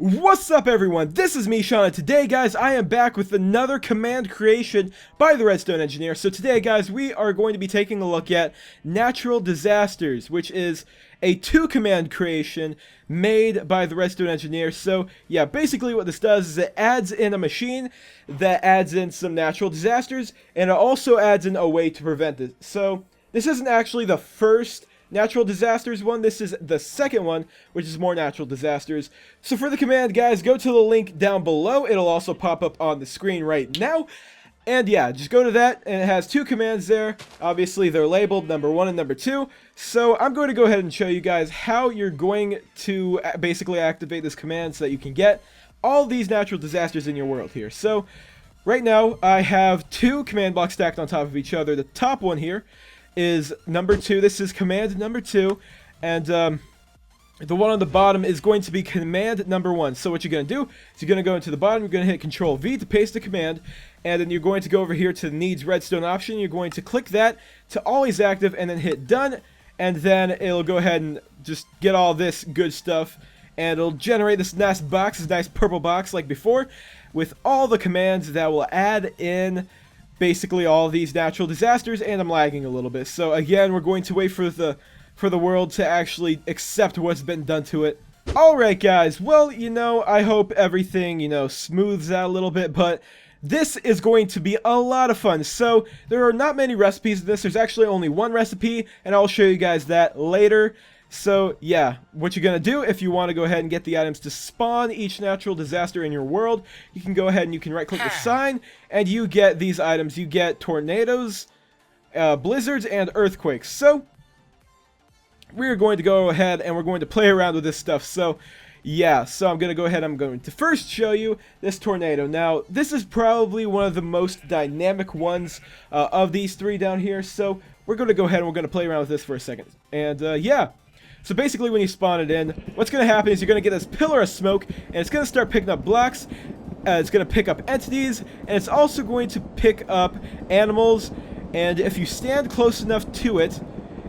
What's up everyone, this is me Sean, and today guys I am back with another command creation by the Redstone Engineer. So today guys we are going to be taking a look at natural disasters, which is a 2-command creation made by the Redstone Engineer. So yeah, basically what this does is it adds in a machine that adds in some natural disasters, and it also adds in a way to prevent it. So this isn't actually the first natural disasters one, this is the second one, which is more natural disasters. So for the command guys, go to the link down below, it'll also pop up on the screen right now. And yeah, just go to that, and it has 2 commands there. Obviously they're labeled number 1 and number 2. So I'm going to go ahead and show you guys how you're going to basically activate this command so that you can get all these natural disasters in your world here. So right now I have 2 command blocks stacked on top of each other. The top one here is number 2. This is command number 2, and the one on the bottom is going to be command number 1. So what you're going to do is you're going to go into the bottom, you're going to hit Control V to paste the command, and then you're going to go over here to the needs redstone option. You're going to click that to always active, and then hit done, and then it'll go ahead and just get all this good stuff, and it'll generate this nice box, this nice purple box like before, with all the commands that will add in basically all these natural disasters. And I'm lagging a little bit, so again we're going to wait for the world to actually accept what's been done to it. Alright guys, well, you know, I hope everything, you know, smooths out a little bit, but this is going to be a lot of fun. So there are not many recipes in this, there's actually only one recipe, and I'll show you guys that later. So yeah, what you're gonna do if you want to go ahead and get the items to spawn each natural disaster in your world, you can go ahead and you can right click the sign, and you get these items. You get tornadoes, blizzards, and earthquakes. So we're going to go ahead and we're going to play around with this stuff. So yeah, so I'm gonna go ahead, I'm going to first show you this tornado. Now this is probably one of the most dynamic ones of these 3 down here, so we're gonna go ahead and we're gonna play around with this for a second. And yeah, so basically when you spawn it in, what's going to happen is you're going to get this pillar of smoke, and it's going to start picking up blocks, it's going to pick up entities, and it's also going to pick up animals, and if you stand close enough to it,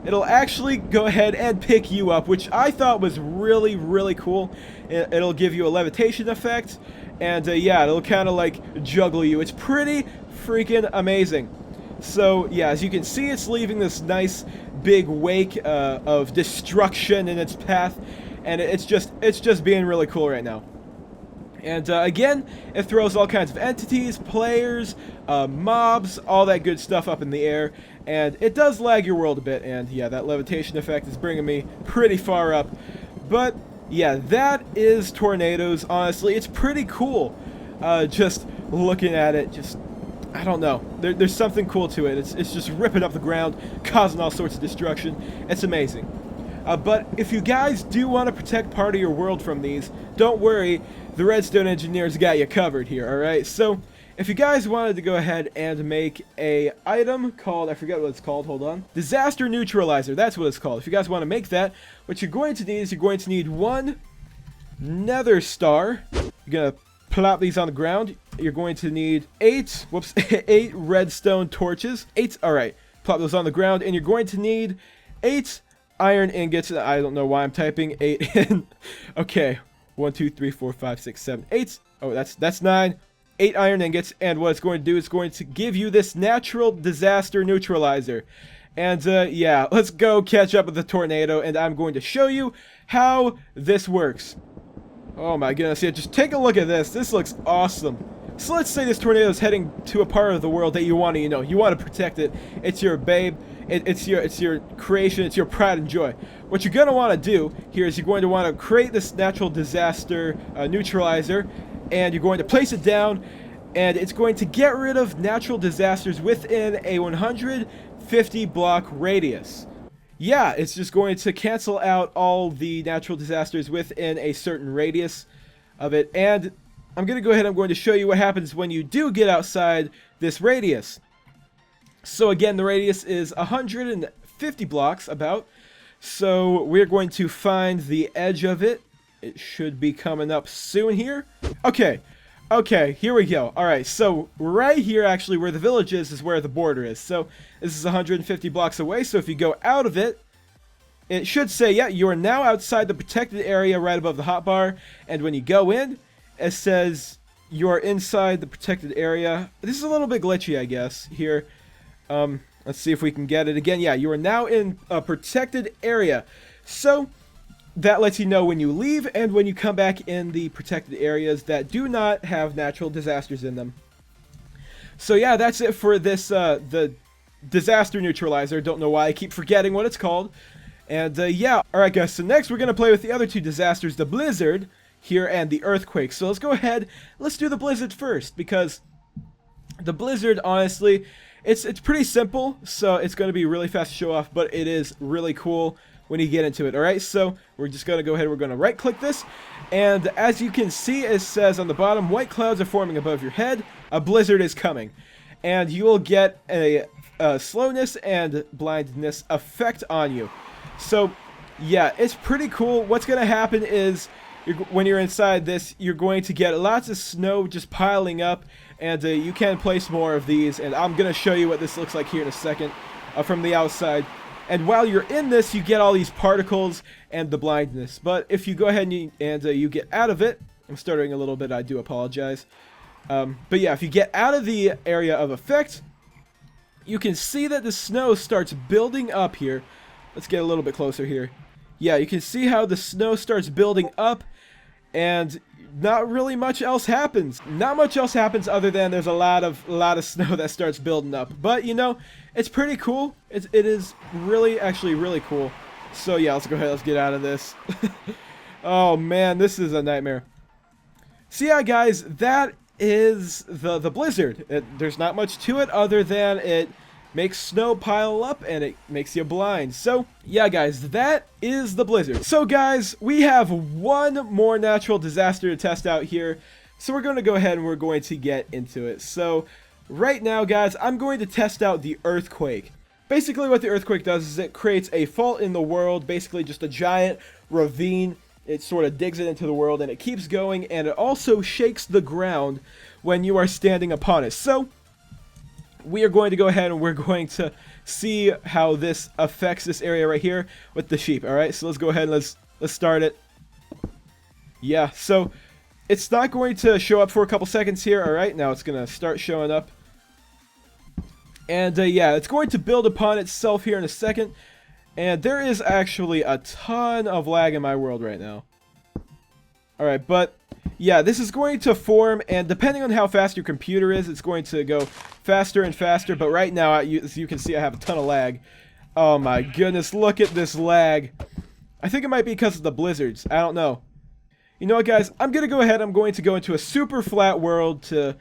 it'll actually go ahead and pick you up, which I thought was really, really cool. It'll give you a levitation effect, and yeah, it'll kind of like juggle you. It's pretty freaking amazing. So yeah, as you can see, it's leaving this nice big wake of destruction in its path, and it's just being really cool right now. And again, it throws all kinds of entities, players, mobs, all that good stuff up in the air, and it does lag your world a bit. And yeah, that levitation effect is bringing me pretty far up. But yeah, that is tornadoes. Honestly, it's pretty cool. Just looking at it, just I don't know. There's something cool to it. It's just ripping up the ground, causing all sorts of destruction. It's amazing. But if you guys do want to protect part of your world from these, don't worry. The Redstone Engineer's got you covered here, alright? So, if you guys wanted to go ahead and make a item called, I forget what it's called, hold on. Disaster Neutralizer, that's what it's called. If you guys want to make that, what you're going to need is you're going to need 1 nether star. You're going to plop these on the ground. You're going to need 8 redstone torches. 8, alright. Plop those on the ground, and you're going to need 8 iron ingots. I don't know why I'm typing 8 in. Okay. 1, 2, 3, 4, 5, 6, 7, 8. Oh, that's 9. 8 iron ingots, and what it's going to do is going to give you this natural disaster neutralizer. And yeah, let's go catch up with the tornado, and I'm going to show you how this works. Oh my goodness, yeah, just take a look at this. This looks awesome. So let's say this tornado is heading to a part of the world that you want to, you want to protect it. It's your babe. It's your creation. It's your pride and joy. What you're going to want to do here is you're going to want to create this natural disaster neutralizer, and you're going to place it down, and it's going to get rid of natural disasters within a 150 block radius. Yeah, it's just going to cancel out all the natural disasters within a certain radius of it. And I'm going to go ahead and I'm going to show you what happens when you do get outside this radius. So again, the radius is 150 blocks about. So we're going to find the edge of it. It should be coming up soon here. Okay. Okay, here we go. Alright, so right here, actually, where the village is where the border is. So this is 150 blocks away, so if you go out of it, it should say, yeah, you are now outside the protected area right above the hotbar. And when you go in, it says you are inside the protected area. This is a little bit glitchy, I guess, here. Let's see if we can get it again. Yeah, you are now in a protected area. So that lets you know when you leave and when you come back in the protected areas that do not have natural disasters in them. So yeah, that's it for this, the disaster neutralizer. Don't know why I keep forgetting what it's called. And yeah, alright guys, so next we're going to play with the other two disasters, the blizzard here and the earthquake. So let's go ahead, let's do the blizzard first, because the blizzard, honestly, it's pretty simple, so it's going to be really fast to show off, but it is really cool when you get into it. Alright, so we're just going to go ahead, we're going to right click this, and as you can see, it says on the bottom, white clouds are forming above your head, a blizzard is coming, and you will get a slowness and blindness effect on you. So yeah, it's pretty cool. What's going to happen is when you're inside this, you're going to get lots of snow just piling up, and you can place more of these, and I'm going to show you what this looks like here in a second from the outside. And while you're in this, you get all these particles and the blindness. But if you go ahead and you get out of it, I'm stuttering a little bit, I do apologize. But yeah, if you get out of the area of effect, you can see that the snow starts building up here. Let's get a little bit closer here. Yeah, you can see how the snow starts building up, and not really much else happens. Not much else happens other than there's a lot of snow that starts building up. But you know, it's pretty cool. It is really, actually really cool. So yeah, let's go ahead, let's get out of this. Oh man, this is a nightmare. So yeah guys, that is the blizzard. There's not much to it other than it makes snow pile up and it makes you blind. So yeah guys, that is the blizzard. So guys, we have one more natural disaster to test out here, so we're going to go ahead and we're going to get into it. So right now guys, I'm going to test out the earthquake. Basically what the earthquake does is it creates a fault in the world, basically just a giant ravine. It sort of digs it into the world and it keeps going, and it also shakes the ground when you are standing upon it. So we are going to go ahead and we're going to see how this affects this area right here with the sheep. Alright, so let's go ahead and let's start it. Yeah, so it's not going to show up for a couple seconds here. Alright, now it's going to start showing up. And yeah, it's going to build upon itself here in a second. And there is actually a ton of lag in my world right now. Alright, but yeah, this is going to form, and depending on how fast your computer is, it's going to go faster and faster. But right now, as you can see, I have a ton of lag. Oh my goodness, look at this lag. I think it might be because of the blizzards. I don't know. You know what, guys? I'm going to go ahead. I'm going to go into a super flat world to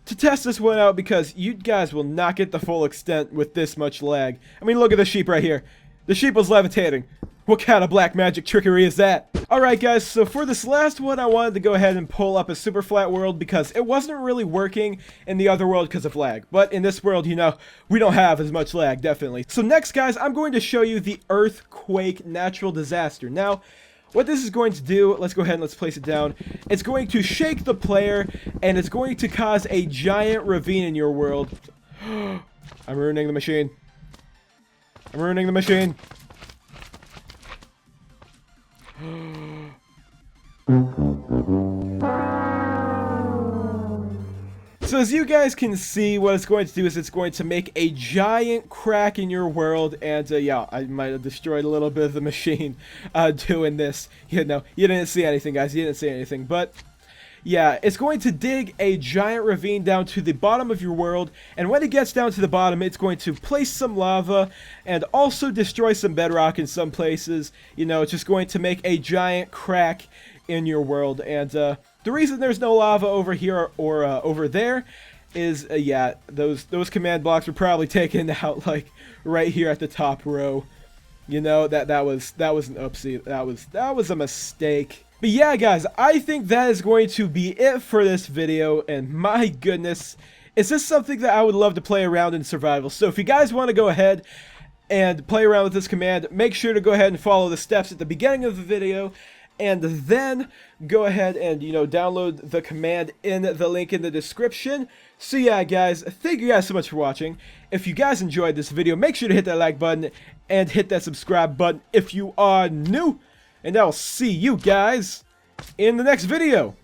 test this one out, because you guys will not get the full extent with this much lag. I mean, look at the sheep right here. The sheep was levitating. What kind of black magic trickery is that? Alright guys, so for this last one, I wanted to go ahead and pull up a super flat world because it wasn't really working in the other world because of lag. But in this world, you know, we don't have as much lag, definitely. So next guys, I'm going to show you the earthquake natural disaster. Now, what this is going to do, let's go ahead and let's place it down. It's going to shake the player, and it's going to cause a giant ravine in your world. I'm ruining the machine. I'm ruining the machine. So as you guys can see, what it's going to do is it's going to make a giant crack in your world, and yeah, I might have destroyed a little bit of the machine doing this. You know, you didn't see anything, guys. You didn't see anything, but yeah, it's going to dig a giant ravine down to the bottom of your world, and when it gets down to the bottom, it's going to place some lava and also destroy some bedrock in some places. You know, it's just going to make a giant crack in your world, and the reason there's no lava over here or over there is, yeah, those command blocks were probably taken out, like, right here at the top row. You know, that was an oopsie. That was a mistake. But yeah, guys, I think that is going to be it for this video, and my goodness, is this something that I would love to play around in survival. So if you guys want to go ahead and play around with this command, make sure to go ahead and follow the steps at the beginning of the video, and then go ahead and, download the command in the link in the description. So yeah, guys, thank you guys so much for watching. If you guys enjoyed this video, make sure to hit that like button and hit that subscribe button if you are new. And I'll see you guys in the next video.